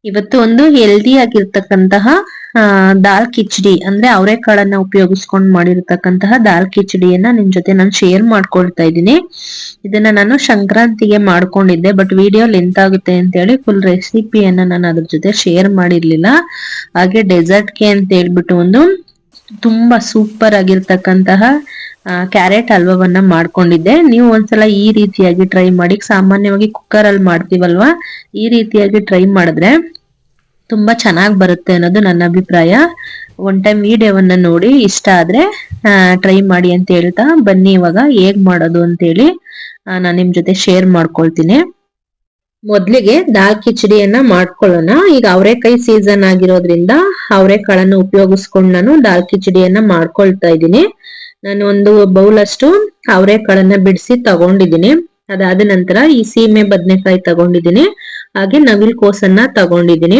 ಇವತ್ತು ಒಂದು ಹೆಲ್ದಿ ಆಗಿರ್ತಕ್ಕಂತಹ ದಾಲ್ ಕಿಚಡಿ ಅಂದ್ರೆ ಅವರೆಕಾಳನ್ನ ಉಪಯೋಗಿಸ್ಕೊಂಡು ಮಾಡಿರ್ತಕ್ಕಂತಹ ದಾಲ್ ಕಿಚಡಿಯನ್ನ ನಿಮ್ ಜೊತೆ ನಾನು ಶೇರ್ ಮಾಡ್ಕೊಳ್ತಾ ಇದ್ದೀನಿ. ಇದನ್ನ ನಾನು ಸಂಕ್ರಾಂತಿಗೆ ಮಾಡ್ಕೊಂಡಿದ್ದೆ, ಬಟ್ ವಿಡಿಯೋ ಲೆಂತ್ ಆಗುತ್ತೆ ಅಂತ ಹೇಳಿ ಫುಲ್ ರೆಸಿಪಿಯನ್ನ ನಾನು ಅದ್ರ ಜೊತೆ ಶೇರ್ ಮಾಡಿರ್ಲಿಲ್ಲ. ಹಾಗೆ ಡೆಸರ್ಟ್ಗೆ ಅಂತ ಹೇಳ್ಬಿಟ್ಟು ಒಂದು ತುಂಬಾ ಸೂಪರ್ ಆಗಿರ್ತಕ್ಕಂತಹ ಕ್ಯಾರೆಟ್ ಹಲ್ವವನ್ನ ಮಾಡ್ಕೊಂಡಿದ್ದೆ. ನೀವು ಒಂದ್ಸಲ ಈ ರೀತಿಯಾಗಿ ಟ್ರೈ ಮಾಡಿ. ಸಾಮಾನ್ಯವಾಗಿ ಕುಕ್ಕರ್ ಅಲ್ಲಿ ಮಾಡ್ತೀವಲ್ವಾ, ಈ ರೀತಿಯಾಗಿ ಟ್ರೈ ಮಾಡಿದ್ರೆ ತುಂಬಾ ಚೆನ್ನಾಗಿ ಬರುತ್ತೆ ಅನ್ನೋದು ನನ್ನ ಅಭಿಪ್ರಾಯ. ಒನ್ ಟೈಮ್ ವಿಡಿಯೋವನ್ನ ನೋಡಿ ಇಷ್ಟ ಆದ್ರೆ ಟ್ರೈ ಮಾಡಿ ಅಂತ ಹೇಳ್ತಾ ಬನ್ನಿ ಇವಾಗ ಹೇಗ್ ಮಾಡೋದು ಅಂತ ಹೇಳಿ ನಾನು ನಿಮ್ ಜೊತೆ ಶೇರ್ ಮಾಡ್ಕೊಳ್ತೀನಿ. ಮೊದ್ಲಿಗೆ ದಾಲ್ ಕಿಚಡಿಯನ್ನ ಮಾಡ್ಕೊಳ್ಳೋಣ. ಈಗ ಅವರೆಕಾಯಿ ಸೀಸನ್ ಆಗಿರೋದ್ರಿಂದ ಅವರೆಕಾಳನ್ನು ಉಪಯೋಗಿಸ್ಕೊಂಡು ನಾನು ದಾಲ್ ಕಿಚಡಿಯನ್ನ ಮಾಡ್ಕೊಳ್ತಾ ಇದ್ದೀನಿ. ನಾನು ಒಂದು ಬೌಲ್ ಅಷ್ಟು ಅವರೆಕಾಳನ್ನ ಬಿಡಿಸಿ ತಗೊಂಡಿದ್ದೀನಿ. ಅದಾದ ನಂತರ ಈ ಸೀಮೆ ಬದನೆಕಾಯಿ ತಗೊಂಡಿದ್ದೀನಿ, ಹಾಗೆ ನವಿಲ್ ಕೋಸನ್ನ ತಗೊಂಡಿದ್ದೀನಿ,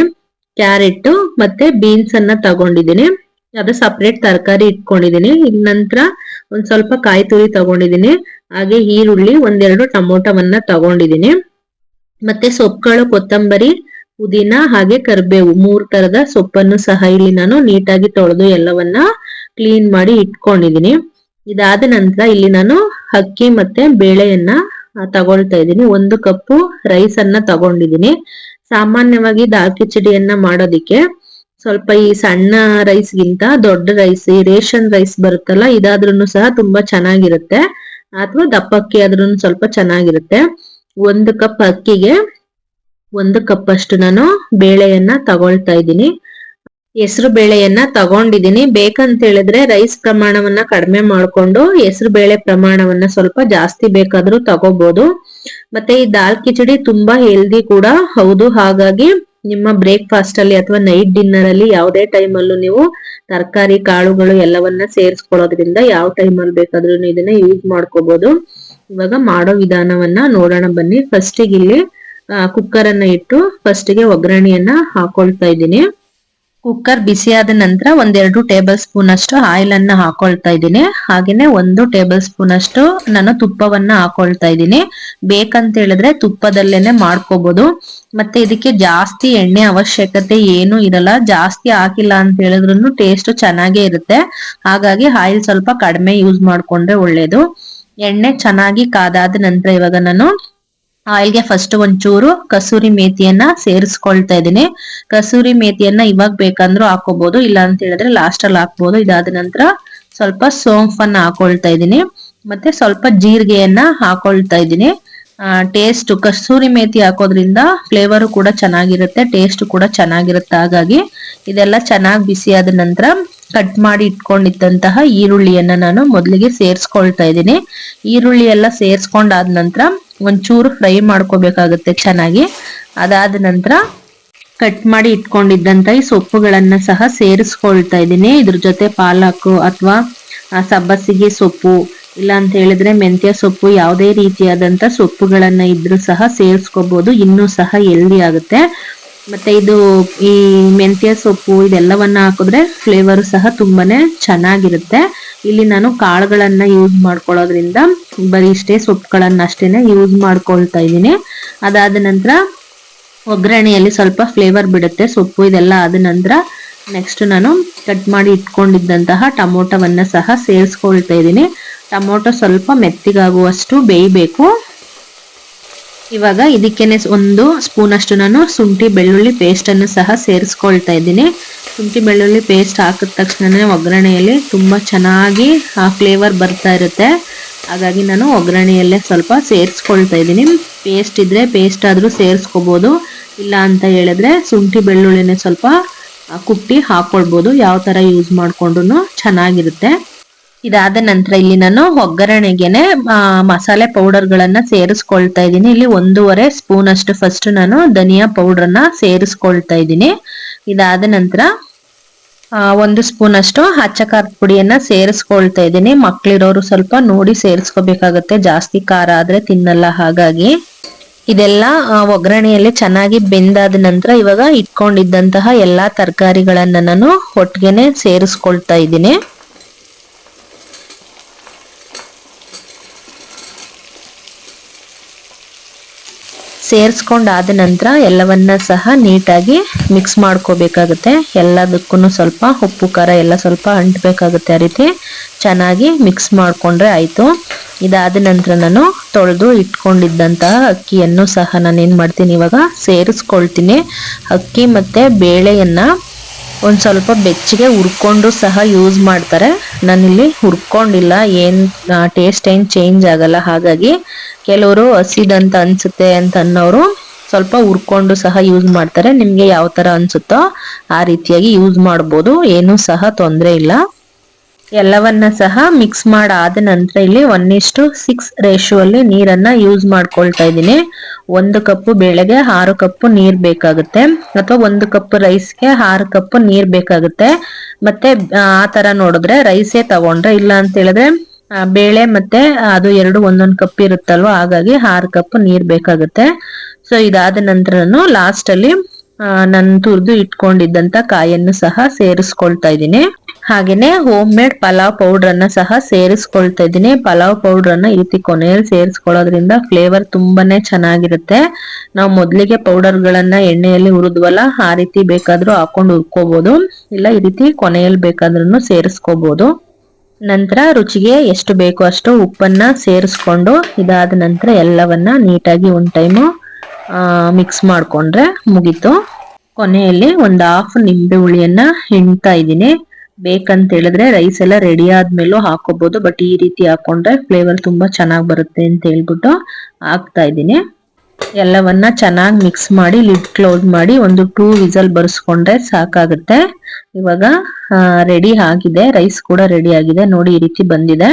ಕ್ಯಾರೆಟ್ ಮತ್ತೆ ಬೀನ್ಸ್ ಅನ್ನ ತಗೊಂಡಿದ್ದೀನಿ. ಅದು ಸಪರೇಟ್ ತರಕಾರಿ ಇಟ್ಕೊಂಡಿದ್ದೀನಿ. ಇನ್ ನಂತರ ಒಂದ್ ಸ್ವಲ್ಪ ಕಾಯಿ ತುರಿ ತಗೊಂಡಿದ್ದೀನಿ, ಹಾಗೆ ಈರುಳ್ಳಿ ಒಂದೆರಡು ಟೊಮೊಟೊವನ್ನ ತಗೊಂಡಿದ್ದೀನಿ. ಮತ್ತೆ ಸೊಪ್ಪುಗಳು ಕೊತ್ತಂಬರಿ, ಪುದೀನ ಹಾಗೆ ಕರಿಬೇವು 3 ತರದ ಸೊಪ್ಪನ್ನು ಸಹ ಇಲ್ಲಿ ನಾನು ನೀಟಾಗಿ ತೊಳೆದು ಎಲ್ಲವನ್ನ ಕ್ಲೀನ್ ಮಾಡಿ ಇಟ್ಕೊಂಡಿದ್ದೀನಿ. ಇದಾದ ನಂತರ ಇಲ್ಲಿ ನಾನು ಅಕ್ಕಿ ಮತ್ತೆ ಬೇಳೆಯನ್ನ ತಗೊಳ್ತಾ ಇದ್ದೀನಿ. 1 ಕಪ್ಪು ರೈಸ್ ಅನ್ನ ತಗೊಂಡಿದ್ದೀನಿ. ಸಾಮಾನ್ಯವಾಗಿ ದಾಲ್ ಕಿಚಡಿಯನ್ನ ಮಾಡೋದಿಕ್ಕೆ ಸ್ವಲ್ಪ ಈ ಸಣ್ಣ ರೈಸ್ಗಿಂತ ದೊಡ್ಡ ರೈಸ್, ಈ ರೇಷನ್ ರೈಸ್ ಬರುತ್ತಲ್ಲ, ಇದಾದ್ರೂ ಸಹ ತುಂಬಾ ಚೆನ್ನಾಗಿರುತ್ತೆ, ಅಥವಾ ದಪ್ಪಕ್ಕಿ ಆದ್ರೂ ಸ್ವಲ್ಪ ಚೆನ್ನಾಗಿರುತ್ತೆ. 1 ಕಪ್ ಅಕ್ಕಿಗೆ 1 ಕಪ್ ಅಷ್ಟು ನಾನು ಬೇಳೆಯನ್ನ ತಗೊಳ್ತಾ ಇದ್ದೀನಿ. ಹೆಸರು ಬೇಳೆಯನ್ನ ತಗೊಂಡಿದ್ದೀನಿ. ಬೇಕಂತ ಹೇಳಿದ್ರೆ ರೈಸ್ ಪ್ರಮಾಣವನ್ನ ಕಡಿಮೆ ಮಾಡ್ಕೊಂಡು ಹೆಸರು ಬೇಳೆ ಪ್ರಮಾಣವನ್ನ ಸ್ವಲ್ಪ ಜಾಸ್ತಿ ಬೇಕಾದ್ರೂ ತಗೋಬಹುದು. ಮತ್ತೆ ಈ ದಾಲ್ ಕಿಚಡಿ ತುಂಬಾ ಹೆಲ್ದಿ ಕೂಡ ಹೌದು. ಹಾಗಾಗಿ ನಿಮ್ಮ ಬ್ರೇಕ್ಫಾಸ್ಟ್ ಅಲ್ಲಿ ಅಥವಾ ನೈಟ್ ಡಿನ್ನರ್ ಅಲ್ಲಿ ಯಾವುದೇ ಟೈಮ್ ಅಲ್ಲೂ ನೀವು ತರಕಾರಿ ಕಾಳುಗಳು ಎಲ್ಲವನ್ನ ಸೇರಿಸ್ಕೊಳ್ಳೋದ್ರಿಂದ ಯಾವ ಟೈಮ್ ಅಲ್ಲಿ ಬೇಕಾದ್ರೂ ಇದನ್ನ ಯೂಸ್ ಮಾಡ್ಕೋಬಹುದು. ಇವಾಗ ಮಾಡೋ ವಿಧಾನವನ್ನ ನೋಡೋಣ ಬನ್ನಿ. ಫಸ್ಟಿಗೆ ಇಲ್ಲಿ ಕುಕ್ಕರ್ ಅನ್ನ ಇಟ್ಟು ಫಸ್ಟಿಗೆ ಒಗ್ಗರಣೆಯನ್ನ ಹಾಕೊಳ್ತಾ ಇದ್ದೀನಿ. ಕುಕ್ಕರ್ ಬಿಸಿ ಆದ ನಂತರ 1-2 ಟೇಬಲ್ ಸ್ಪೂನ್ ಅಷ್ಟು ಆಯಿಲ್ ಅನ್ನ ಹಾಕೊಳ್ತಾ ಇದ್ದೀನಿ. ಹಾಗೇನೆ 1 ಟೇಬಲ್ ಸ್ಪೂನ್ ಅಷ್ಟು ನಾನು ತುಪ್ಪವನ್ನ ಹಾಕೊಳ್ತಾ ಇದ್ದೀನಿ. ಬೇಕಂತ ಹೇಳಿದ್ರೆ ತುಪ್ಪದಲ್ಲೇನೆ ಮಾಡ್ಕೋಬಹುದು. ಮತ್ತೆ ಇದಕ್ಕೆ ಜಾಸ್ತಿ ಎಣ್ಣೆ ಅವಶ್ಯಕತೆ ಏನು ಇರಲ್ಲ. ಜಾಸ್ತಿ ಹಾಕಿಲ್ಲ ಅಂತ ಹೇಳಿದ್ರು ಟೇಸ್ಟ್ ಚೆನ್ನಾಗೇ ಇರುತ್ತೆ. ಹಾಗಾಗಿ ಆಯಿಲ್ ಸ್ವಲ್ಪ ಕಡಿಮೆ ಯೂಸ್ ಮಾಡ್ಕೊಂಡ್ರೆ ಒಳ್ಳೇದು. ಎಣ್ಣೆ ಚೆನ್ನಾಗಿ ಕಾದಾದ ನಂತರ ಇವಾಗ ನಾನು ಆಯಿಲ್ಗೆ ಫಸ್ಟ್ ಒಂಚೂರು ಕಸೂರಿ ಮೇಥಿಯನ್ನ ಸೇರಿಸ್ಕೊಳ್ತಾ ಇದ್ದೀನಿ. ಕಸೂರಿ ಮೇಥಿಯನ್ನ ಇವಾಗ ಬೇಕಂದ್ರೂ ಹಾಕೋಬಹುದು, ಇಲ್ಲ ಅಂತ ಹೇಳಿದ್ರೆ ಲಾಸ್ಟ್ ಅಲ್ಲಿ ಹಾಕ್ಬಹುದು. ಇದಾದ ನಂತರ ಸ್ವಲ್ಪ ಸೋಂಫನ್ನ ಹಾಕೊಳ್ತಾ ಇದ್ದೀನಿ, ಮತ್ತೆ ಸ್ವಲ್ಪ ಜೀರಿಗೆಯನ್ನ ಹಾಕೊಳ್ತಾ ಇದ್ದೀನಿ. ಟೇಸ್ಟ್ ಕಸೂರಿ ಮೇಥಿ ಹಾಕೋದ್ರಿಂದ ಫ್ಲೇವರ್ ಕೂಡ ಚೆನ್ನಾಗಿರುತ್ತೆ, ಟೇಸ್ಟ್ ಕೂಡ ಚೆನ್ನಾಗಿರುತ್ತೆ. ಹಾಗಾಗಿ ಇದೆಲ್ಲ ಚೆನ್ನಾಗಿ ಬಿಸಿ ಆದ ನಂತರ ಕಟ್ ಮಾಡಿ ಇಟ್ಕೊಂಡಿದ್ದಂತಹ ಈರುಳ್ಳಿಯನ್ನ ನಾನು ಮೊದಲಿಗೆ ಸೇರಿಸ್ಕೊಳ್ತಾ ಇದ್ದೀನಿ. ಈರುಳ್ಳಿ ಎಲ್ಲ ಸೇರಿಸ್ಕೊಂಡಾದ ನಂತರ ಒಂಚೂರು ಫ್ರೈ ಮಾಡ್ಕೋಬೇಕಾಗುತ್ತೆ ಚೆನ್ನಾಗಿ. ಅದಾದ ನಂತರ ಕಟ್ ಮಾಡಿ ಇಟ್ಕೊಂಡಿದ್ದಂತ ಈ ಸೊಪ್ಪುಗಳನ್ನ ಸಹ ಸೇರಿಸ್ಕೊಳ್ತಾ ಇದ್ದೀನಿ. ಇದ್ರ ಜೊತೆ ಪಾಲಕ್ ಅಥವಾ ಸಬ್ಬಸಿಗೆ ಸೊಪ್ಪು, ಇಲ್ಲ ಅಂತ ಹೇಳಿದ್ರೆ ಮೆಂತ್ಯ ಸೊಪ್ಪು, ಯಾವುದೇ ರೀತಿಯಾದಂತ ಸೊಪ್ಪುಗಳನ್ನ ಇದ್ರೂ ಸಹ ಸೇರಿಸ್ಕೋಬಹುದು, ಇನ್ನೂ ಸಹ ಹೆಲ್ದಿ ಆಗುತ್ತೆ. ಮತ್ತೆ ಇದು ಈ ಮೆಂತ್ಯ ಸೊಪ್ಪು ಇದೆಲ್ಲವನ್ನ ಹಾಕಿದ್ರೆ ಫ್ಲೇವರ್ ಸಹ ತುಂಬಾನೇ ಚೆನ್ನಾಗಿರುತ್ತೆ. ಇಲ್ಲಿ ನಾನು ಕಾಳುಗಳನ್ನ ಯೂಸ್ ಮಾಡ್ಕೊಳ್ಳೋದ್ರಿಂದ ಬರೀ ಇಷ್ಟೇ ಸೊಪ್ಪುಗಳನ್ನ ಅಷ್ಟೇನೆ ಯೂಸ್ ಮಾಡ್ಕೊಳ್ತಾ ಇದ್ದೀನಿ. ಅದಾದ ನಂತರ ಒಗ್ಗರಣೆಯಲ್ಲಿ ಸ್ವಲ್ಪ ಫ್ಲೇವರ್ ಬಿಡುತ್ತೆ ಸೊಪ್ಪು ಇದೆಲ್ಲ ಆದ ನಂತರ ನೆಕ್ಸ್ಟ್ ನಾನು ಕಟ್ ಮಾಡಿ ಇಟ್ಕೊಂಡಿದ್ದಂತಹ ಟೊಮೊಟೊವನ್ನ ಸಹ ಸೇರಿಸ್ಕೊಳ್ತಾ ಇದ್ದೀನಿ. ಟೊಮೊಟೊ ಸ್ವಲ್ಪ ಮೆತ್ತಗಾಗುವಷ್ಟು ಬೇಯಬೇಕು. ಇವಾಗ ಇದಕ್ಕೇನೆ 1 ಸ್ಪೂನ್ ಅಷ್ಟು ನಾನು ಶುಂಠಿ ಬೆಳ್ಳುಳ್ಳಿ ಪೇಸ್ಟ್ ಅನ್ನು ಸಹ ಸೇರಿಸ್ಕೊಳ್ತಾ ಇದ್ದೀನಿ. ಶುಂಠಿ ಬೆಳ್ಳುಳ್ಳಿ ಪೇಸ್ಟ್ ಹಾಕಿದ ತಕ್ಷಣ ಒಗ್ಗರಣೆಯಲ್ಲಿ ತುಂಬಾ ಚೆನ್ನಾಗಿ ಆ ಫ್ಲೇವರ್ ಬರ್ತಾ ಇರುತ್ತೆ. ಹಾಗಾಗಿ ನಾನು ಒಗ್ಗರಣೆಯಲ್ಲೇ ಸ್ವಲ್ಪ ಸೇರಿಸ್ಕೊಳ್ತಾ ಇದ್ದೀನಿ. ಪೇಸ್ಟ್ ಇದ್ರೆ ಪೇಸ್ಟ್ ಆದ್ರೂ ಸೇರಿಸ್ಕೋಬಹುದು, ಇಲ್ಲ ಅಂತ ಹೇಳಿದ್ರೆ ಶುಂಠಿ ಬೆಳ್ಳುಳ್ಳಿನೇ ಸ್ವಲ್ಪ ಕುಟ್ಟಿ ಹಾಕೊಳ್ಬಹುದು. ಯಾವ ತರ ಯೂಸ್ ಮಾಡ್ಕೊಂಡ್ರು ಚೆನ್ನಾಗಿರುತ್ತೆ. ಇದಾದ ನಂತರ ಇಲ್ಲಿ ನಾನು ಒಗ್ಗರಣೆಗೆನೆ ಮಸಾಲೆ ಪೌಡರ್ ಗಳನ್ನ ಸೇರಿಸ್ಕೊಳ್ತಾ ಇದ್ದೀನಿ. ಇಲ್ಲಿ 1.5 ಸ್ಪೂನ್ ಅಷ್ಟು ಫಸ್ಟ್ ನಾನು ಧನಿಯಾ ಪೌಡರ್ನ ಸೇರಿಸ್ಕೊಳ್ತಾ ಇದ್ದೀನಿ. ಇದಾದ ನಂತರ 1 ಸ್ಪೂನ್ ಅಷ್ಟು ಅಚ್ಚ ಖಾರದ ಪುಡಿಯನ್ನ ಸೇರಿಸ್ಕೊಳ್ತಾ ಇದ್ದೀನಿ. ಮಕ್ಳಿರೋರು ಸ್ವಲ್ಪ ನೋಡಿ ಸೇರಿಸ್ಕೋಬೇಕಾಗತ್ತೆ, ಜಾಸ್ತಿ ಖಾರ ಆದ್ರೆ ತಿನ್ನಲ್ಲ. ಹಾಗಾಗಿ ಇದೆಲ್ಲ ಒಗ್ಗರಣೆಯಲ್ಲಿ ಚೆನ್ನಾಗಿ ಬೆಂದಾದ ನಂತರ ಇವಾಗ ಇಟ್ಕೊಂಡಿದ್ದಂತಹ ಎಲ್ಲಾ ತರಕಾರಿಗಳನ್ನ ನಾನು ಒಟ್ಟಿಗೆನೆ ಸೇರಿಸ್ಕೊಳ್ತಾ ಇದ್ದೀನಿ. ಸೇರಿಸ್ಕೊಂಡಾದ ನಂತರ ಎಲ್ಲವನ್ನ ಸಹ ನೀಟಾಗಿ ಮಿಕ್ಸ್ ಮಾಡ್ಕೋಬೇಕಾಗುತ್ತೆ. ಎಲ್ಲದಕ್ಕೂ ಸ್ವಲ್ಪ ಉಪ್ಪು ಖಾರ ಎಲ್ಲ ಸ್ವಲ್ಪ ಅಂಟಬೇಕಾಗುತ್ತೆ. ಆ ರೀತಿ ಚೆನ್ನಾಗಿ ಮಿಕ್ಸ್ ಮಾಡ್ಕೊಂಡ್ರೆ ಆಯ್ತು. ಇದಾದ ನಂತರ ನಾನು ತೊಳೆದು ಇಟ್ಕೊಂಡಿದ್ದಂತಹ ಅಕ್ಕಿಯನ್ನು ಸಹ ನಾನು ಏನ್ ಮಾಡ್ತೀನಿ ಇವಾಗ ಸೇರಿಸ್ಕೊಳ್ತೀನಿ. ಅಕ್ಕಿ ಮತ್ತೆ ಬೇಳೆಯನ್ನ ಒಂದ್ ಸ್ವಲ್ಪ ಬೆಚ್ಚಗೆ ಹುರ್ಕೊಂಡು ಸಹ ಯೂಸ್ ಮಾಡ್ತಾರೆ. ನಾನಿಲ್ಲಿ ಹುರ್ಕೊಂಡಿಲ್ಲ, ಏನ್ ಟೇಸ್ಟ್ ಏನ್ ಚೇಂಜ್ ಆಗಲ್ಲ. ಹಾಗಾಗಿ ಕೆಲವರು ಹಸಿದಂತ ಅನ್ಸುತ್ತೆ ಅಂತ ಅನ್ನೋರು ಸ್ವಲ್ಪ ಹುರ್ಕೊಂಡು ಸಹ ಯೂಸ್ ಮಾಡ್ತಾರೆ. ನಿಮ್ಗೆ ಯಾವ ತರ ಅನ್ಸುತ್ತೋ ಆ ರೀತಿಯಾಗಿ ಯೂಸ್ ಮಾಡ್ಬೋದು, ಏನು ಸಹ ತೊಂದ್ರೆ ಇಲ್ಲ. ಎಲ್ಲವನ್ನ ಸಹ ಮಿಕ್ಸ್ ಮಾಡಾದ ನಂತರ ಇಲ್ಲಿ 1:6 ರೇಷಿಯೋ ಅಲ್ಲಿ ನೀರನ್ನ ಯೂಸ್ ಮಾಡ್ಕೊಳ್ತಾ ಇದ್ದೀನಿ. 1 ಕಪ್ ಬೇಳೆಗೆ 6 ಕಪ್ ನೀರ್ ಬೇಕಾಗುತ್ತೆ, ಅಥವಾ 1 ಕಪ್ ರೈಸ್ಗೆ 6 ಕಪ್ ನೀರ್ ಬೇಕಾಗುತ್ತೆ. ಮತ್ತೆ ಆ ತರ ನೋಡಿದ್ರೆ ರೈಸೇ ತಗೊಂಡ್ರೆ, ಇಲ್ಲ ಅಂತ ಹೇಳಿದ್ರೆ ಬೇಳೆ ಮತ್ತೆ ಅದು ಎರಡು 1 ಕಪ್ ಇರುತ್ತಲ್ವಾ, ಹಾಗಾಗಿ 6 ಕಪ್ ನೀರ್ ಬೇಕಾಗುತ್ತೆ. ಸೊ ಇದಾದ ನಂತರ ಲಾಸ್ಟ್ ಅಲ್ಲಿ ನಾನು ತುರಿದು ಇಟ್ಕೊಂಡಿದ್ದಂತ ಕಾಯನ್ನು ಸಹ ಸೇರಿಸ್ಕೊಳ್ತಾ ಇದ್ದೀನಿ. ಹಾಗೇನೆ ಹೋಮ್ ಮೇಡ್ ಪಲಾವ್ ಪೌಡರ್ ಅನ್ನ ಸಹ ಸೇರಿಸ್ಕೊಳ್ತಾ ಇದ್ದೀನಿ. ಪಲಾವ್ ಪೌಡರ್ ಅನ್ನ ಈ ರೀತಿ ಕೊನೆಯಲ್ಲಿ ಸೇರಿಸ್ಕೊಳ್ಳೋದ್ರಿಂದ ಫ್ಲೇವರ್ ತುಂಬಾನೇ ಚೆನ್ನಾಗಿರುತ್ತೆ. ನಾವು ಮೊದ್ಲಿಗೆ ಪೌಡರ್ ಗಳನ್ನ ಎಣ್ಣೆಯಲ್ಲಿ ಹುರಿದ್ವಲ್ಲ, ಆ ರೀತಿ ಬೇಕಾದ್ರೂ ಹಾಕೊಂಡು ಹುರ್ಕೋಬಹುದು, ಇಲ್ಲ ಈ ರೀತಿ ಕೊನೆಯಲ್ಲಿ ಬೇಕಾದ್ರೂ ಸೇರಿಸ್ಕೋಬಹುದು. ನಂತರ ರುಚಿಗೆ ಎಷ್ಟು ಬೇಕೋ ಅಷ್ಟು ಉಪ್ಪನ್ನ ಸೇರಿಸ್ಕೊಂಡು ಇದಾದ ನಂತರ ಎಲ್ಲವನ್ನ ನೀಟಾಗಿ ಒಂದ್ ಟೈಮು ಮಿಕ್ಸ್ ಮಾಡ್ಕೊಂಡ್ರೆ ಮುಗೀತು. ಕೊನೆಯಲ್ಲಿ ಒಂದು ಹಾಫ್ ನಿಂಬೆ ಹುಳಿಯನ್ನ ಹಿಂಡ್ತಾ ಇದ್ದೀನಿ. ಬೇಕಂತ ಹೇಳಿದ್ರೆ ರೈಸ್ ಎಲ್ಲ ರೆಡಿ ಆದ್ಮೇಲೂ ಹಾಕೋಬಹುದು, ಬಟ್ ಈ ರೀತಿ ಹಾಕೊಂಡ್ರೆ ಫ್ಲೇವರ್ ತುಂಬಾ ಚೆನ್ನಾಗಿ ಬರುತ್ತೆ ಅಂತ ಹೇಳ್ಬಿಟ್ಟು ಹಾಕ್ತಾ ಇದ್ದೀನಿ. ಎಲ್ಲವನ್ನ ಚೆನ್ನಾಗಿ ಮಿಕ್ಸ್ ಮಾಡಿ ಲಿಡ್ ಕ್ಲೋಸ್ ಮಾಡಿ ಒಂದು 2 ವಿಸಲ್ ಬರ್ಸ್ಕೊಂಡ್ರೆ ಸಾಕಾಗುತ್ತೆ. ಇವಾಗ ರೆಡಿ ಆಗಿದೆ, ರೈಸ್ ಕೂಡ ರೆಡಿ ಆಗಿದೆ. ನೋಡಿ ಈ ರೀತಿ ಬಂದಿದೆ.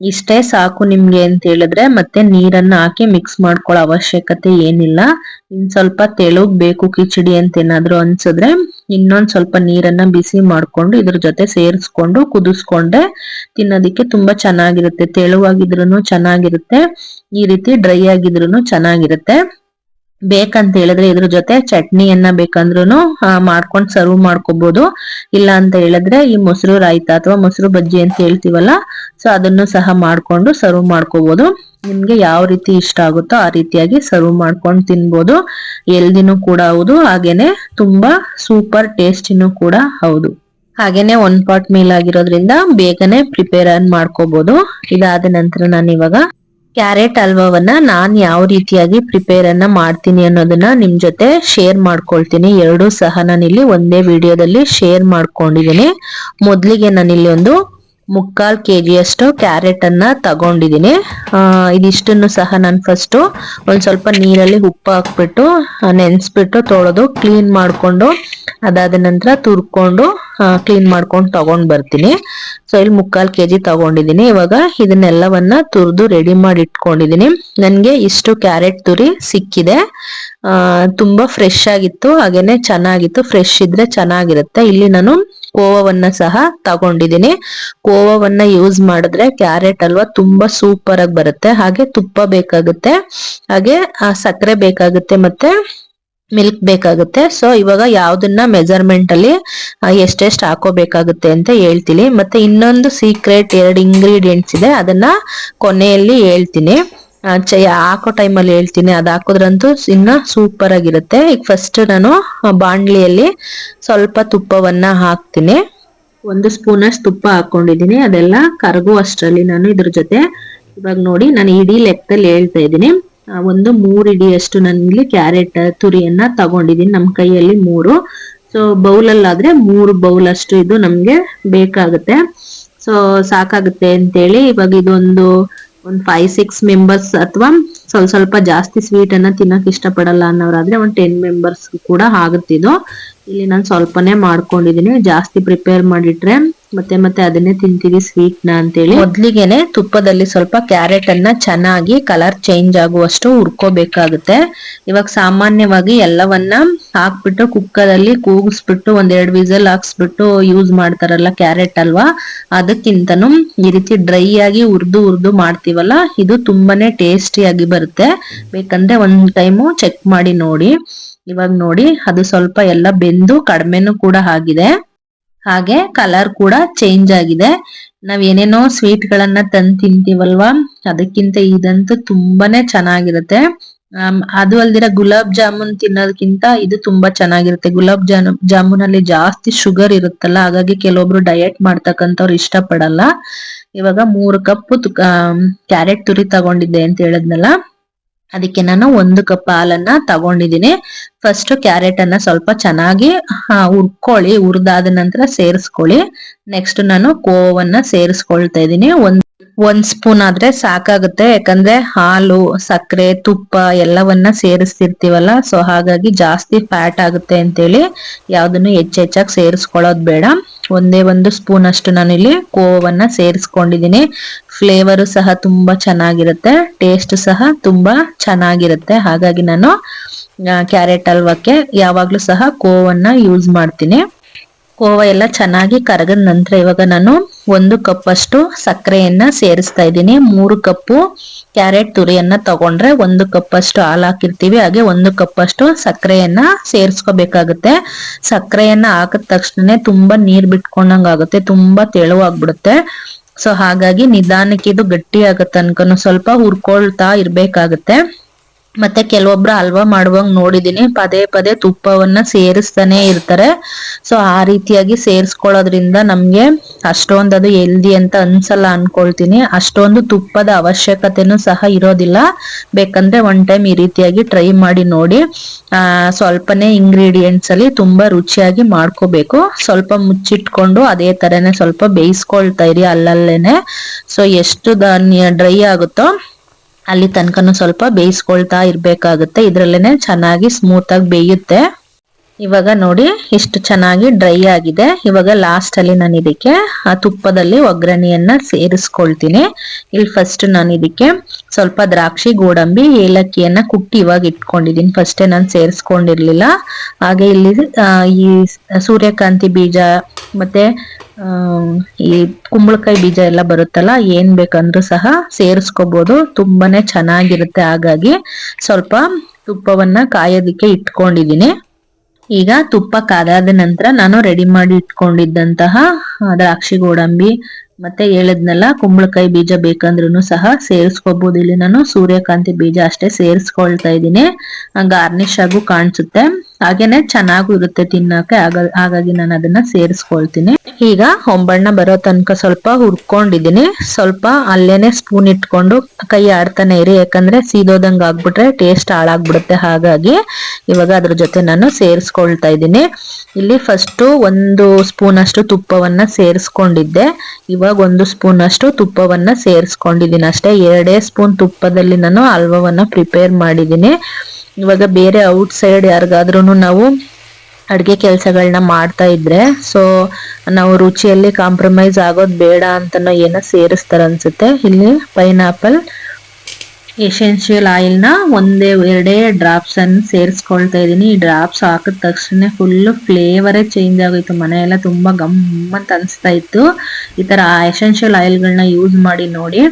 ಇಷ್ಟೇ ಸಾಕು ನಿಮ್ಗೆ ಅಂತ ಹೇಳಿದ್ರೆ ಮತ್ತೆ ನೀರನ್ನ ಹಾಕಿ ಮಿಕ್ಸ್ ಮಾಡ್ಕೊಳ್ಳೋ ಅವಶ್ಯಕತೆ ಏನಿಲ್ಲ. ಇನ್ ಸ್ವಲ್ಪ ತೆಳುಗ್ ಬೇಕು ಕಿಚಡಿ ಅಂತ ಏನಾದ್ರು ಅನ್ಸಿದ್ರೆ ಇನ್ನೊಂದ್ ಸ್ವಲ್ಪ ನೀರನ್ನ ಬಿಸಿ ಮಾಡ್ಕೊಂಡು ಇದ್ರ ಜೊತೆ ಸೇರಿಸ್ಕೊಂಡು ಕುದಿಸ್ಕೊಂಡ್ರೆ ತಿನ್ನೋದಿಕ್ಕೆ ತುಂಬಾ ಚೆನ್ನಾಗಿರುತ್ತೆ. ತೆಳುವಾಗಿದ್ರೂ ಚೆನ್ನಾಗಿರುತ್ತೆ, ಈ ರೀತಿ ಡ್ರೈ ಆಗಿದ್ರೂ ಚೆನ್ನಾಗಿರುತ್ತೆ. ಬೇಕಂತ ಹೇಳಿದ್ರೆ ಇದ್ರ ಜೊತೆ ಚಟ್ನಿಯನ್ನ ಬೇಕಂದ್ರೂ ಮಾಡ್ಕೊಂಡು ಸರ್ವ್ ಮಾಡ್ಕೋಬಹುದು. ಇಲ್ಲ ಅಂತ ಹೇಳಿದ್ರೆ ಈ ಮೊಸರು ರಾಯ್ತ ಅಥವಾ ಮೊಸರು ಬಜ್ಜಿ ಅಂತ ಹೇಳ್ತೀವಲ್ಲ, ಸೊ ಅದನ್ನು ಸಹ ಮಾಡ್ಕೊಂಡು ಸರ್ವ್ ಮಾಡ್ಕೋಬಹುದು. ನಿಮ್ಗೆ ಯಾವ ರೀತಿ ಇಷ್ಟ ಆಗುತ್ತೋ ಆ ರೀತಿಯಾಗಿ ಸರ್ವ್ ಮಾಡ್ಕೊಂಡು ತಿನ್ಬೋದು. ಹೆಲ್ದಿನೂ ಕೂಡ ಹೌದು, ಹಾಗೇನೆ ತುಂಬಾ ಸೂಪರ್ ಟೇಸ್ಟಿನೂ ಕೂಡ ಹೌದು. ಹಾಗೇನೆ 1 ಪಾಟ್ ಮೀಲ್ ಆಗಿರೋದ್ರಿಂದ ಬೇಗನೆ ಪ್ರಿಪೇರ್ ಮಾಡ್ಕೋಬಹುದು. ಇದಾದ ನಂತರ ನಾನು ಇವಾಗ ಕ್ಯಾರೆಟ್ ಹಲ್ವಾವನ್ನ ನಾನ್ ಯಾವ ರೀತಿಯಾಗಿ ಪ್ರಿಪೇರ್ ಮಾಡ್ತೀನಿ ಅನ್ನೋದನ್ನ ನಿಮ್ ಜೊತೆ ಶೇರ್ ಮಾಡ್ಕೊಳ್ತೀನಿ. ಎರಡೂ ಸಹ ನಾನಿಲ್ಲಿ ಒಂದೇ ವಿಡಿಯೋದಲ್ಲಿ ಶೇರ್ ಮಾಡ್ಕೊಂಡಿದ್ದೀನಿ. ಮೊದ್ಲಿಗೆ ನಾನಿಲ್ಲಿ ಒಂದು 3/4 kg ಅಷ್ಟು ಕ್ಯಾರೆಟ್ ಅನ್ನ ತಗೊಂಡಿದ್ದೀನಿ. ಇದಿಷ್ಟನ್ನು ಸಹ ನಾನು ಫಸ್ಟ್ ಒಂದ್ ಸ್ವಲ್ಪ ನೀರಲ್ಲಿ ಉಪ್ಪು ಹಾಕ್ಬಿಟ್ಟು ನೆನ್ಸ್ಬಿಟ್ಟು ತೊಳೆದು ಕ್ಲೀನ್ ಮಾಡ್ಕೊಂಡು ಅದಾದ ನಂತರ ತುರ್ಕೊಂಡು ಕ್ಲೀನ್ ಮಾಡ್ಕೊಂಡು ತಗೊಂಡ್ ಬರ್ತೀನಿ. ಸೊ ಇಲ್ಲಿ 3/4 kg ತಗೊಂಡಿದ್ದೀನಿ. ಇವಾಗ ಇದನ್ನೆಲ್ಲವನ್ನ ತುರಿದು ರೆಡಿ ಮಾಡಿ ಇಟ್ಕೊಂಡಿದ್ದೀನಿ. ನನ್ಗೆ ಇಷ್ಟು ಕ್ಯಾರೆಟ್ ತುರಿ ಸಿಕ್ಕಿದೆ. ತುಂಬಾ ಫ್ರೆಶ್ ಆಗಿತ್ತು, ಹಾಗೇನೆ ಚೆನ್ನಾಗಿತ್ತು. ಫ್ರೆಶ್ ಇದ್ರೆ ಚೆನ್ನಾಗಿರುತ್ತೆ. ಇಲ್ಲಿ ನಾನು ಕೋವವನ್ನ ಸಹ ತಗೊಂಡಿದ್ದೀನಿ. ಕೋವವನ್ನ ಯೂಸ್ ಮಾಡಿದ್ರೆ ಕ್ಯಾರೆಟ್ ಹಲ್ವಾ ತುಂಬಾ ಸೂಪರ್ ಆಗಿ ಬರುತ್ತೆ. ಹಾಗೆ ತುಪ್ಪ ಬೇಕಾಗುತ್ತೆ, ಹಾಗೆ ಸಕ್ಕರೆ ಬೇಕಾಗುತ್ತೆ, ಮತ್ತೆ ಮಿಲ್ಕ್ ಬೇಕಾಗುತ್ತೆ. ಸೊ ಇವಾಗ ಯಾವ್ದನ್ನ ಮೆಜರ್ಮೆಂಟ್ ಅಲ್ಲಿ ಎಷ್ಟೆಷ್ಟು ಹಾಕೋಬೇಕಾಗುತ್ತೆ ಅಂತ ಹೇಳ್ತೀನಿ. ಮತ್ತೆ ಇನ್ನೊಂದು ಸೀಕ್ರೆಟ್ 2 ಇಂಗ್ರೀಡಿಯೆಂಟ್ಸ್ ಇದೆ, ಅದನ್ನ ಕೊನೆಯಲ್ಲಿ ಹೇಳ್ತೀನಿ. ಹಾಕೋ ಟೈಮಲ್ಲಿ ಹೇಳ್ತೀನಿ. ಅದ್ ಹಾಕೋದ್ರಂತೂ ಇನ್ನ ಸೂಪರ್ ಆಗಿರುತ್ತೆ. ಈಗ ಫಸ್ಟ್ ನಾನು ಬಾಣ್ಲಿಯಲ್ಲಿ ಸ್ವಲ್ಪ ತುಪ್ಪವನ್ನ ಹಾಕ್ತೀನಿ. 1 ಸ್ಪೂನ್ ಅಷ್ಟು ತುಪ್ಪ ಹಾಕೊಂಡಿದ್ದೀನಿ. ಅದೆಲ್ಲ ಕರಗು ಅಷ್ಟರಲ್ಲಿ ನಾನು ಇದ್ರ ಜೊತೆ ಇವಾಗ ನೋಡಿ ನಾನು ಇಡೀ ಲೆಕ್ಕದಲ್ಲಿ ಹೇಳ್ತಾ ಇದ್ದೀನಿ. ಒಂದು 3 ಇಡಿಯಷ್ಟು ನಾನು ಇಲ್ಲಿ ಕ್ಯಾರೆಟ್ ತುರಿಯನ್ನ ತಗೊಂಡಿದ್ದೀನಿ. ನಮ್ ಕೈಯಲ್ಲಿ 3, ಸೊ ಬೌಲಲ್ಲಿ ಆದ್ರೆ 3 ಬೌಲ್ ಅಷ್ಟು ಇದು ನಮ್ಗೆ ಬೇಕಾಗುತ್ತೆ. ಸೊ ಸಾಕಾಗುತ್ತೆ ಅಂತೇಳಿ ಇವಾಗ ಇದೊಂದು 5-6 ಮೆಂಬರ್ಸ್ ಅಥವಾ ಸ್ವಲ್ಪ ಜಾಸ್ತಿ ಸ್ವೀಟ್ ಅನ್ನ ತಿನ್ನಕ್ ಇಷ್ಟಪಡಲ್ಲ ಅನ್ನೋರಾದ್ರೆ 10 ಮೆಂಬರ್ಸ್ ಕೂಡ ಆಗುತ್ತಿದ್ದು. ಇಲ್ಲಿ ನಾನು ಸ್ವಲ್ಪನೇ ಮಾಡ್ಕೊಂಡಿದೀನಿ. ಜಾಸ್ತಿ ಪ್ರಿಪೇರ್ ಮಾಡಿಟ್ರೆ ಮತ್ತೆ ಅದನ್ನೇ ತಿಂತೀವಿ ಸ್ವೀಟ್ ನ ಅಂತೇಳಿ ಮೊದ್ಲಿಗೆನೆ ತುಪ್ಪದಲ್ಲಿ ಸ್ವಲ್ಪ ಕ್ಯಾರೆಟ್ ಅನ್ನ ಚೆನ್ನಾಗಿ ಕಲರ್ ಚೇಂಜ್ ಆಗುವಷ್ಟು ಹುರ್ಕೋಬೇಕಾಗುತ್ತೆ. ಇವಾಗ ಸಾಮಾನ್ಯವಾಗಿ ಎಲ್ಲವನ್ನ ಹಾಕ್ಬಿಟ್ಟು ಕುಕ್ಕರ್ ಅಲ್ಲಿ ಕೂಗಿಸ್ಬಿಟ್ಟು 1-2 ವಿಸಲ್ ಹಾಕ್ಸ್ಬಿಟ್ಟು ಯೂಸ್ ಮಾಡ್ತಾರಲ್ಲ ಕ್ಯಾರೆಟ್ ಅಲ್ವಾ, ಅದಕ್ಕಿಂತನೂ ಈ ರೀತಿ ಡ್ರೈ ಆಗಿ ಹುರ್ದು ಮಾಡ್ತೀವಲ್ಲ, ಇದು ತುಂಬಾನೇ ಟೇಸ್ಟಿಯಾಗಿ ಬರುತ್ತೆ. ಬೇಕಂದ್ರೆ ಒಂದ್ ಟೈಮು ಚೆಕ್ ಮಾಡಿ ನೋಡಿ. ಇವಾಗ ನೋಡಿ ಅದು ಸ್ವಲ್ಪ ಎಲ್ಲ ಬೆಂದು ಕಡಿಮೆನೂ ಕೂಡ ಆಗಿದೆ, ಹಾಗೆ ಕಲರ್ ಕೂಡ ಚೇಂಜ್ ಆಗಿದೆ. ನಾವ್ ಏನೇನೋ ಸ್ವೀಟ್ ಗಳನ್ನ ತಂದು ತಿಂತೀವಲ್ವಾ, ಅದಕ್ಕಿಂತ ಇದಂತೂ ತುಂಬಾನೇ ಚೆನ್ನಾಗಿರುತ್ತೆ. ಅದು ಅಲ್ದಿರ ಗುಲಾಬ್ ಜಾಮೂನ್ ತಿನ್ನೋದಕ್ಕಿಂತ ಇದು ತುಂಬಾ ಚೆನ್ನಾಗಿರುತ್ತೆ. ಗುಲಾಬ್ ಜಾಮೂನ್ ಅಲ್ಲಿ ಜಾಸ್ತಿ ಶುಗರ್ ಇರುತ್ತಲ್ಲ, ಹಾಗಾಗಿ ಕೆಲವೊಬ್ರು ಡಯಟ್ ಮಾಡ್ತಕ್ಕಂಥವ್ರು ಇಷ್ಟ ಪಡಲ್ಲ. ಇವಾಗ 3 ಕಪ್ ಕ್ಯಾರೆಟ್ ತುರಿ ತಗೊಂಡಿದ್ದೆ ಅಂತ ಹೇಳದ್ನಲ್ಲ, ಅದಕ್ಕೆ ನಾನು 1 ಕಪ್ ಹಾಲನ್ನ ತಗೊಂಡಿದ್ದೀನಿ. ಫಸ್ಟ್ ಕ್ಯಾರೆಟ್ ಅನ್ನ ಸ್ವಲ್ಪ ಚೆನ್ನಾಗಿ ಹುರ್ಕೊಳ್ಳಿ, ಹುರಿದಾದ ನಂತರ ಸೇರಿಸ್ಕೊಳ್ಳಿ. ನೆಕ್ಸ್ಟ್ ನಾನು ಕೋವನ್ನ ಸೇರಿಸ್ಕೊಳ್ತಾ ಇದ್ದೀನಿ. ಒಂದ್ ಸ್ಪೂನ್ ಆದ್ರೆ ಸಾಕಾಗುತ್ತೆ, ಯಾಕಂದ್ರೆ ಹಾಲು, ಸಕ್ಕರೆ, ತುಪ್ಪ ಎಲ್ಲವನ್ನ ಸೇರಿಸ್ತಿರ್ತೀವಲ್ಲ, ಸೊ ಹಾಗಾಗಿ ಜಾಸ್ತಿ ಫ್ಯಾಟ್ ಆಗುತ್ತೆ ಅಂತೇಳಿ ಯಾವ್ದನ್ನು ಹೆಚ್ಚೆಚ್ಚಾಗಿ ಸೇರಿಸ್ಕೊಳ್ಳೋದು ಬೇಡ. ಒಂದೇ 1 ಸ್ಪೂನ್ ಅಷ್ಟು ನಾನಿಲ್ಲಿ ಕೋವನ್ನ ಸೇರಿಸ್ಕೊಂಡಿದ್ದೀನಿ. ಫ್ಲೇವರು ಸಹ ತುಂಬಾ ಚೆನ್ನಾಗಿರುತ್ತೆ, ಟೇಸ್ಟ್ ಸಹ ತುಂಬಾ ಚೆನ್ನಾಗಿರುತ್ತೆ. ಹಾಗಾಗಿ ನಾನು ಕ್ಯಾರೆಟ್ ಹಲ್ವಕ್ಕೆ ಯಾವಾಗ್ಲೂ ಸಹ ಕೋವನ್ನ ಯೂಸ್ ಮಾಡ್ತೀನಿ. ಕೋವಾ ಎಲ್ಲ ಚೆನ್ನಾಗಿ ಕರಗದ ನಂತರ ಇವಾಗ ನಾನು 1 ಕಪ್ ಅಷ್ಟು ಸಕ್ಕರೆಯನ್ನ ಸೇರಿಸ್ತಾ ಇದ್ದೀನಿ. 3 ಕಪ್ ಕ್ಯಾರೆಟ್ ತುರಿಯನ್ನ ತಗೊಂಡ್ರೆ 1 ಕಪ್ ಅಷ್ಟು ಹಾಲು ಹಾಕಿರ್ತೀವಿ, ಹಾಗೆ 1 ಕಪ್ ಅಷ್ಟು ಸಕ್ಕರೆಯನ್ನ ಸೇರಿಸ್ಕೋಬೇಕಾಗುತ್ತೆ. ಸಕ್ಕರೆಯನ್ನ ಹಾಕಿದ ತಕ್ಷಣ ತುಂಬಾ ನೀರ್ ಬಿಟ್ಕೊಂಡಂಗ ಆಗುತ್ತೆ, ತುಂಬಾ ತೆಳುವಾಗ್ಬಿಡುತ್ತೆ. ಸೊ ಹಾಗಾಗಿ ನಿಧಾನಕ್ಕೆ ಇದು ಗಟ್ಟಿ ಆಗೋ ತನಕನು ಸ್ವಲ್ಪ ಹುರ್ಕೊಳ್ತಾ ಇರ್ಬೇಕಾಗತ್ತೆ. ಮತ್ತೆ ಕೆಲವೊಬ್ರು ಹಲ್ವಾ ಮಾಡುವಾಗ ನೋಡಿದೀನಿ, ಪದೇ ಪದೇ ತುಪ್ಪವನ್ನ ಸೇರಿಸ್ತಾನೆ ಇರ್ತಾರೆ. ಸೊ ಆ ರೀತಿಯಾಗಿ ಸೇರಿಸ್ಕೊಳ್ಳೋದ್ರಿಂದ ನಮ್ಗೆ ಅಷ್ಟೊಂದು ಅದು ಹೆಲ್ದಿ ಅಂತ ಅನ್ಸಲ್ಲ ಅನ್ಕೊಳ್ತೀನಿ. ಅಷ್ಟೊಂದು ತುಪ್ಪದ ಅವಶ್ಯಕತೆನೂ ಸಹ ಇರೋದಿಲ್ಲ. ಬೇಕಂದ್ರೆ 1 ಟೈಮ್ ಈ ರೀತಿಯಾಗಿ ಟ್ರೈ ಮಾಡಿ ನೋಡಿ. ಸ್ವಲ್ಪನೇ ಇಂಗ್ರೀಡಿಯೆಂಟ್ಸ್ ಅಲ್ಲಿ ತುಂಬಾ ರುಚಿಯಾಗಿ ಮಾಡ್ಕೋಬೇಕು. ಸ್ವಲ್ಪ ಮುಚ್ಚಿಟ್ಕೊಂಡು ಅದೇ ತರನೇ ಸ್ವಲ್ಪ ಬೇಯಿಸ್ಕೊಳ್ತಾ ಇರಿ ಅಲ್ಲಲ್ಲೇನೆ. ಸೊ ಎಷ್ಟು ಡ್ರೈ ಆಗುತ್ತೋ ಅಲ್ಲಿ ತನಕನು ಸ್ವಲ್ಪ ಬೇಯಿಸ್ಕೊಳ್ತಾ ಇರ್ಬೇಕಾಗುತ್ತೆ. ಇದ್ರಲ್ಲೇನೆ ಚೆನ್ನಾಗಿ ಸ್ಮೂತ್ ಆಗಿ ಬೇಯುತ್ತೆ. ಇವಾಗ ನೋಡಿ ಇಷ್ಟು ಚೆನ್ನಾಗಿ ಡ್ರೈ ಆಗಿದೆ. ಇವಾಗ ಲಾಸ್ಟ್ ಅಲ್ಲಿ ನಾನು ಇದಕ್ಕೆ ತುಪ್ಪದಲ್ಲಿ ಒಗ್ಗರಣೆಯನ್ನ ಸೇರಿಸ್ಕೊಳ್ತೀನಿ. ಇಲ್ಲಿ ಫಸ್ಟ್ ನಾನು ಇದಕ್ಕೆ ಸ್ವಲ್ಪ ದ್ರಾಕ್ಷಿ, ಗೋಡಂಬಿ, ಏಲಕ್ಕಿಯನ್ನ ಕುಟ್ಟಿ ಇವಾಗ ಇಟ್ಕೊಂಡಿದ್ದೀನಿ. ಫಸ್ಟೇ ನಾನು ಸೇರಿಸ್ಕೊಂಡಿರ್ಲಿಲ್ಲ. ಹಾಗೆ ಇಲ್ಲಿ ಈ ಸೂರ್ಯಕಾಂತಿ ಬೀಜ ಮತ್ತೆ ಈ ಕುಂಬಳಕಾಯಿ ಬೀಜ ಎಲ್ಲ ಬರುತ್ತಲ್ಲ, ಏನ್ ಬೇಕಂದ್ರೂ ಸಹ ಸೇರಿಸ್ಕೋಬಹುದು, ತುಂಬಾನೇ ಚೆನ್ನಾಗಿರುತ್ತೆ. ಹಾಗಾಗಿ ಸ್ವಲ್ಪ ತುಪ್ಪವನ್ನ ಕಾಯೋದಿಕ್ಕೆ ಇಟ್ಕೊಂಡಿದೀನಿ. ಈಗ ತುಪ್ಪ ಕಾದಾದ ನಂತರ ನಾನು ರೆಡಿ ಮಾಡಿ ಇಟ್ಕೊಂಡಿದ್ದಂತಹ ದ್ರಾಕ್ಷಿ, ಗೋಡಂಬಿ ಮತ್ತೆ ಹೇಳಿದ್ನಲ್ಲ ಕುಂಬಳಕಾಯಿ ಬೀಜ ಬೇಕಂದ್ರೂ ಸಹ ಸೇರಿಸ್ಕೋಬಹುದು. ಇಲ್ಲಿ ನಾನು ಸೂರ್ಯಕಾಂತಿ ಬೀಜ ಅಷ್ಟೇ ಸೇರಿಸ್ಕೊಳ್ತಾ ಇದ್ದೀನಿ, ಗಾರ್ನಿಶ್ ಆಗು ಕಾಣಿಸುತ್ತೆ, ಹಾಗೇನೆ ಚೆನ್ನಾಗೂ ಇರುತ್ತೆ ತಿನ್ನಕ್ಕೆ. ಹಾಗಾಗಿ ನಾನು ಅದನ್ನ ಸೇರಿಸ್ಕೊಳ್ತೀನಿ. ಈಗ ಹೊಂಬಣ್ಣ ಬರೋ ತನಕ ಸ್ವಲ್ಪ ಹುರ್ಕೊಂಡಿದ್ದೀನಿ. ಸ್ವಲ್ಪ ಅಲ್ಲೇನೆ ಸ್ಪೂನ್ ಇಟ್ಕೊಂಡು ಕೈ ಆಡ್ತಾನೆ ಇರಿ, ಯಾಕಂದ್ರೆ ಸೀದೋದಂಗ ಆಗ್ಬಿಟ್ರೆ ಟೇಸ್ಟ್ ಹಾಳಾಗ್ಬಿಡುತ್ತೆ. ಹಾಗಾಗಿ ಇವಾಗ ಅದ್ರ ಜೊತೆ ನಾನು ಸೇರಿಸ್ಕೊಳ್ತಾ ಇದ್ದೀನಿ. ಇಲ್ಲಿ ಫಸ್ಟ್ 1 ಸ್ಪೂನ್ ಅಷ್ಟು ತುಪ್ಪವನ್ನ ಸೇರಿಸ್ಕೊಂಡಿದ್ದೆ, ಇವಾಗ 1 ಸ್ಪೂನ್ ಅಷ್ಟು ತುಪ್ಪವನ್ನ ಸೇರಿಸ್ಕೊಂಡಿದ್ದೀನಿ ಅಷ್ಟೇ. 2 ಸ್ಪೂನ್ ತುಪ್ಪದಲ್ಲಿ ನಾನು ಹಲ್ವವನ್ನ ಪ್ರಿಪೇರ್ ಮಾಡಿದ್ದೀನಿ. ಇವಾಗ ಬೇರೆ ಔಟ್ ಸೈಡ್ ಯಾರಿಗಾದ್ರೂ ನಾವು ಅಡ್ಗೆ ಕೆಲಸಗಳನ್ನ ಮಾಡ್ತಾ ಇದ್ರೆ, ಸೊ ನಾವು ರುಚಿಯಲ್ಲಿ ಕಾಂಪ್ರಮೈಸ್ ಆಗೋದ್ ಬೇಡ ಅಂತನೋ ಏನೋ ಸೇರಿಸ್ತಾರ ಅನ್ಸುತ್ತೆ. ಇಲ್ಲಿ ಪೈನಾಪಲ್ ಎಸೆನ್ಷಿಯಲ್ ಆಯಿಲ್ ನ 1-2 ಡ್ರಾಪ್ಸ್ ಅನ್ನು ಸೇರಿಸ್ಕೊಳ್ತಾ ಇದ್ದೀನಿ. ಈ ಡ್ರಾಪ್ಸ್ ಹಾಕಿದ ತಕ್ಷಣ ಫುಲ್ ಫ್ಲೇವರೇ ಚೇಂಜ್ ಆಗೋಯ್ತು, ಮನೆಯೆಲ್ಲ ತುಂಬಾ ಗಮ್ ಅಂತ ಅನ್ಸ್ತಾ ಇತ್ತು. ಈ ತರ ಎಸೆನ್ಷಿಯಲ್ ಆಯಿಲ್ಗಳನ್ನ ಯೂಸ್ ಮಾಡಿ ನೋಡಿ.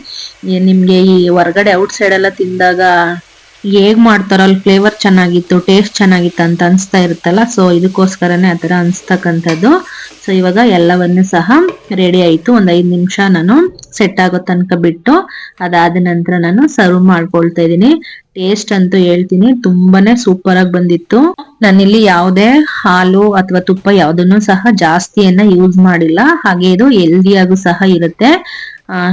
ನಿಮ್ಗೆ ಈ ಹೊರಗಡೆ ಔಟ್ ಸೈಡ್ ಎಲ್ಲ ತಿಂದಾಗ ಹೇಗ್ ಮಾಡ್ತಾರೋ ಅಲ್ಲಿ ಫ್ಲೇವರ್ ಚೆನ್ನಾಗಿತ್ತು, ಟೇಸ್ಟ್ ಚೆನ್ನಾಗಿತ್ತು ಅಂತ ಅನ್ಸ್ತಾ ಇರುತ್ತಲ್ಲ, ಸೊ ಇದಕ್ಕೋಸ್ಕರನೇ ಆತರ ಅನ್ಸ್ತಕ್ಕಂಥದ್ದು. ಸೊ ಇವಾಗ ಎಲ್ಲವನ್ನೂ ಸಹ ರೆಡಿ ಆಯ್ತು. 5 ನಿಮಿಷ ನಾನು ಸೆಟ್ ಆಗೋ ತನಕ ಬಿಟ್ಟು ಅದಾದ ನಂತರ ನಾನು ಸರ್ವ್ ಮಾಡ್ಕೊಳ್ತಾ ಇದ್ದೀನಿ. ಟೇಸ್ಟ್ ಅಂತೂ ಹೇಳ್ತೀನಿ, ತುಂಬಾನೇ ಸೂಪರ್ ಆಗಿ ಬಂದಿತ್ತು. ನಾನಿಲ್ಲಿ ಯಾವುದೇ ಹಾಲು ಅಥವಾ ತುಪ್ಪ ಯಾವುದನ್ನು ಸಹ ಜಾಸ್ತಿಯನ್ನ ಯೂಸ್ ಮಾಡಿಲ್ಲ. ಹಾಗೆ ಇದು ಹೆಲ್ದಿಯಾಗೂ ಸಹ ಇರುತ್ತೆ.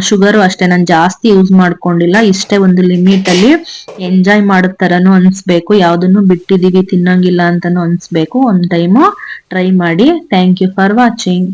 ಶುಗರು ಅಷ್ಟೇ ನಾನು ಜಾಸ್ತಿ ಯೂಸ್ ಮಾಡ್ಕೊಂಡಿಲ್ಲ. ಇಷ್ಟೇ ಒಂದು ಲಿಮಿಟ್ ಅಲ್ಲಿ ಎಂಜಾಯ್ ಮಾಡೋ ತರನು ಅನ್ಸ್ಬೇಕು, ಯಾವ್ದನ್ನು ಬಿಟ್ಟಿದೀವಿ ತಿನ್ನಂಗಿಲ್ಲ ಅಂತಾನು ಅನ್ಸ್ಬೇಕು. ಒಂದ್ ಟೈಮು ಟ್ರೈ ಮಾಡಿ. Thank you for watching.